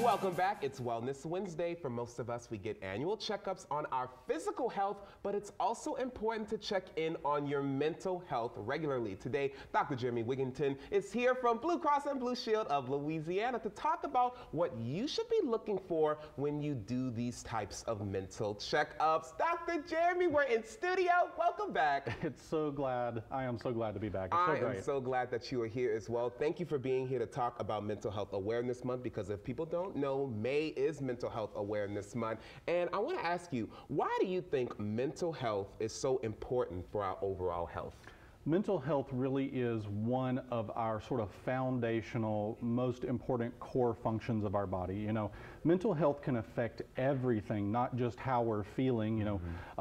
Welcome back. It's Wellness Wednesday. For most of us, we get annual checkups on our physical health, but it's also important to check in on your mental health regularly. Today, Dr. Jeremy Wigginton is here from Blue Cross and Blue Shield of Louisiana to talk about what you should be looking for when you do these types of mental checkups. Dr. Jeremy, we're in studio. Welcome back. I am so glad to be back. It's so great. I am so glad that you are here as well. Thank you for being here to talk about Mental Health Awareness Month, because if people don't know, May is Mental Health Awareness Month. And I want to ask you, why do you think mental health is so important for our overall health? Mental health really is one of our sort of foundational, most important core functions of our body. You know, mental health can affect everything, not just how we're feeling, you know,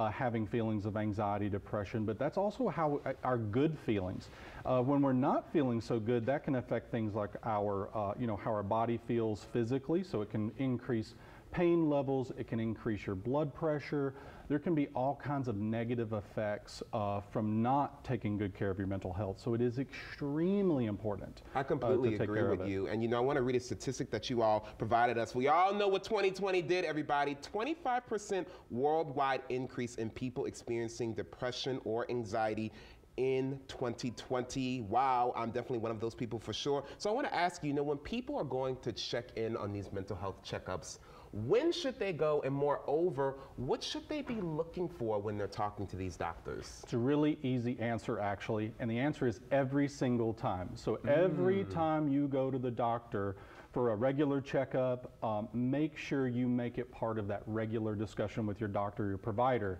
having feelings of anxiety, depression, but that's also how our good feelings. When we're not feeling so good, that can affect things like our, you know, how our body feels physically, so it can increase pain levels, it can increase your blood pressure. There can be all kinds of negative effects from not taking good care of your mental health. So it is extremely important. I completely agree with you. And you know, I want to read a statistic that you all provided us. We all know what 2020 did, everybody. 25% worldwide increase in people experiencing depression or anxiety in 2020. Wow, I'm definitely one of those people for sure. So I want to ask you, you know, when people are going to check in on these mental health checkups, when should they go, and moreover, what should they be looking for when they're talking to these doctors? It's a really easy answer, actually, and the answer is every single time. So every time you go to the doctor for a regular checkup, make sure you make it part of that regular discussion with your doctor or your provider.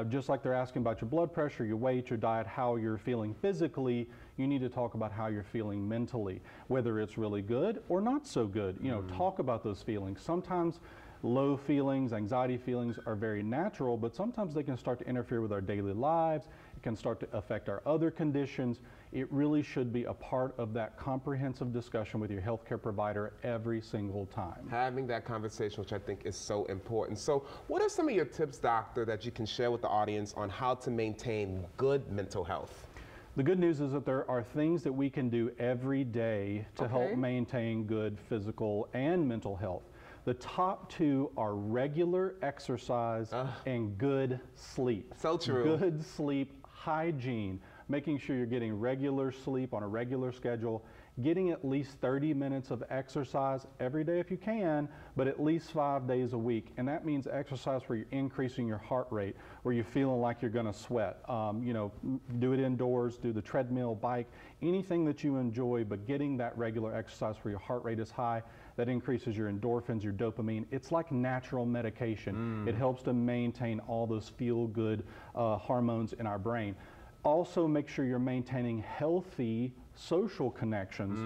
Just like they're asking about your blood pressure, your weight, your diet, how you're feeling physically, you need to talk about how you're feeling mentally, whether it's really good or not so good. You know, talk about those feelings. Sometimes low feelings, anxiety feelings are very natural, but sometimes they can start to interfere with our daily lives. It can start to affect our other conditions. It really should be a part of that comprehensive discussion with your healthcare provider every single time. Having that conversation, which I think is so important. So what are some of your tips, doctor, that you can share with the audience on how to maintain good mental health? The good news is that there are things that we can do every day to help maintain good physical and mental health. The top two are regular exercise and good sleep. So true. Good sleep hygiene, making sure you're getting regular sleep on a regular schedule, getting at least 30 minutes of exercise every day if you can, but at least 5 days a week. And that means exercise where you're increasing your heart rate, where you're feeling like you're gonna sweat. You know, do it indoors, do the treadmill, bike, anything that you enjoy, but getting that regular exercise where your heart rate is high, that increases your endorphins, your dopamine. It's like natural medication. It helps to maintain all those feel-good hormones in our brain. Also, make sure you're maintaining healthy social connections,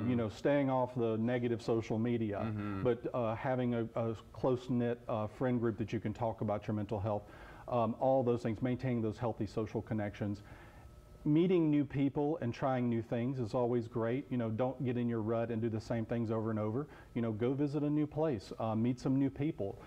you know, staying off the negative social media, but having a close-knit friend group that you can talk about your mental health, all those things, maintaining those healthy social connections. Meeting new people and trying new things is always great. You know, don't get in your rut and do the same things over and over. You know, go visit a new place, meet some new people.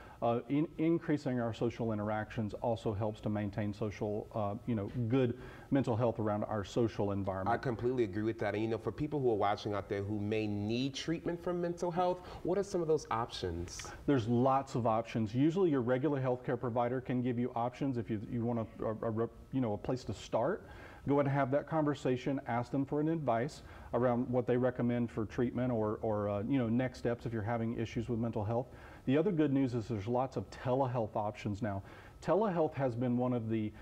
Increasing our social interactions also helps to maintain social, you know, good mental health around our social environment. I completely agree with that. And you know, for people who are watching out there who may need treatment for mental health, what are some of those options? There's lots of options. Usually your regular healthcare provider can give you options if you want a place to start. Go ahead and have that conversation, ask them for an advice around what they recommend for treatment or you know, next steps if you're having issues with mental health. The other good news is there's lots of telehealth options now. Telehealth has been one of the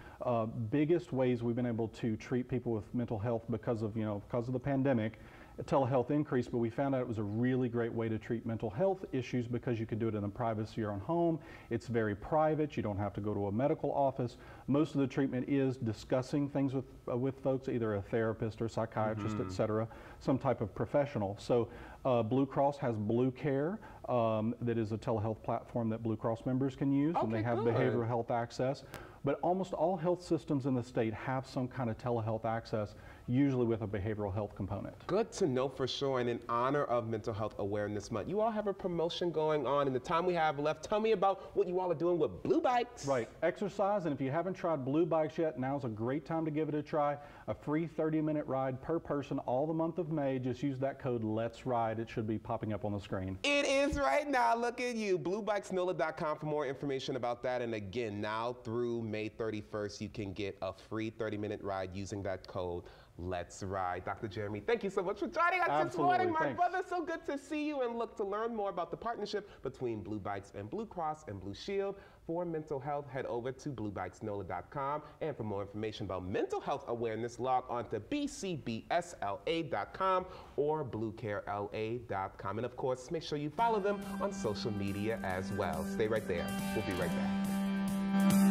biggest ways we've been able to treat people with mental health because of the pandemic. Telehealth increased, but we found out it was a really great way to treat mental health issues because you can do it in the privacy of your own home. It's very private. You don't have to go to a medical office. Most of the treatment is discussing things with folks, either a therapist or psychiatrist, et cetera, some type of professional. So Blue Cross has Blue Care, that is a telehealth platform that Blue Cross members can use, and they have behavioral health access. but almost all health systems in the state have some kind of telehealth access, usually with a behavioral health component. Good to know for sure. And in honor of Mental Health Awareness Month, you all have a promotion going on. In the time we have left, tell me about what you all are doing with Blue Bikes. Right, exercise, and if you haven't tried Blue Bikes yet, now's a great time to give it a try. A free 30-minute ride per person all the month of May. Just use that code Let's Ride. It should be popping up on the screen. It is right now. Look at you. BlueBikesNOLA.com for more information about that. And again, now through May 31st, you can get a free 30-minute ride using that code Let's Ride. Dr. Jeremy, thank you so much for joining us this morning, my brother. So good to see you, and look, to learn more about the partnership between Blue Bikes and Blue Cross and Blue Shield for mental health, head over to BlueBikesNOLA.com. And for more information about mental health awareness, log on to bcbsla.com or bluecarela.com. And of course, make sure you follow them on social media as well. Stay right there. We'll be right back.